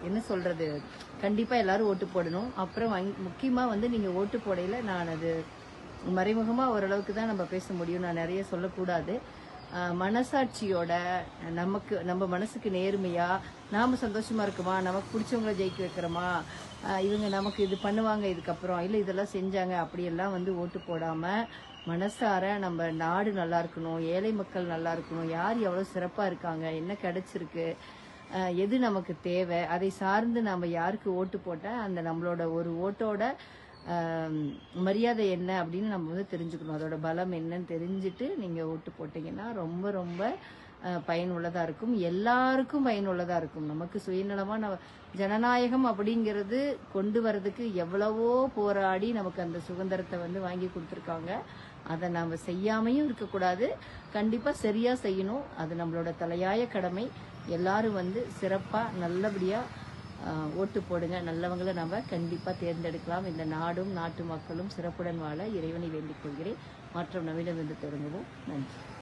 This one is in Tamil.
என்ன சொல்றது, கண்டிப்பா எல்லாரும் ஓட்டு போடணும். அப்புறம் முக்கியமா வந்து நீங்க ஓட்டு போடையில நான் அது மறைமுகமா ஓரளவுக்கு தான் நம்ம பேச முடியும். நான் நிறைய சொல்லக்கூடாது. மனசாட்சியோட நம்ம மனசுக்கு நேர்மையா நாம சந்தோஷமா இருக்குமா, நமக்கு பிடிச்சவங்கள ஜெயிக்க வைக்கிறோமா, இவங்க நமக்கு இது பண்ணுவாங்க இதுக்கப்புறம், இல்லை இதெல்லாம் செஞ்சாங்க அப்படியெல்லாம் வந்து ஓட்டு போடாம மனசார நம்ம நாடு நல்லா இருக்கணும், ஏழை மக்கள் நல்லா இருக்கணும், யார் எவ்வளோ சிறப்பாக இருக்காங்க, என்ன கிடைச்சிருக்கு, எது நமக்கு தேவை, அதை சார்ந்து நம்ம யாருக்கு ஓட்டு போட்டால் அந்த நம்மளோட ஒரு ஓட்டோட மரியாதை என்ன அப்படின்னு நம்ம வந்து தெரிஞ்சுக்கணும். அதோட பலம் என்னன்னு தெரிஞ்சுட்டு நீங்கள் ஓட்டு போட்டிங்கன்னா ரொம்ப ரொம்ப பயனுள்ளதாக இருக்கும். எல்லாருக்கும் பயனுள்ளதாக இருக்கும். நமக்கு சுயநலமாக ஜனநாயகம் அப்படிங்கிறது கொண்டு வரதுக்கு எவ்வளவோ போராடி நமக்கு அந்த சுதந்திரத்தை வந்து வாங்கி கொடுத்துருக்காங்க. அதை நாம் செய்யாமையும் இருக்கக்கூடாது, கண்டிப்பாக சரியாக செய்யணும். அது நம்மளோட தலையாய கடமை. எல்லாரும் வந்து சிறப்பாக நல்லபடியாக ஓட்டு போடுங்க. நல்லவங்களை நம்ம கண்டிப்பாக தேர்ந்தெடுக்கலாம். இந்த நாடும் நாட்டு மக்களும் சிறப்புடன் வாழ இறைவனை வேண்டிக் கொள்கிறேன். மாற்றம் நம்மிடமிருந்து தொடங்குவோம். நன்றி.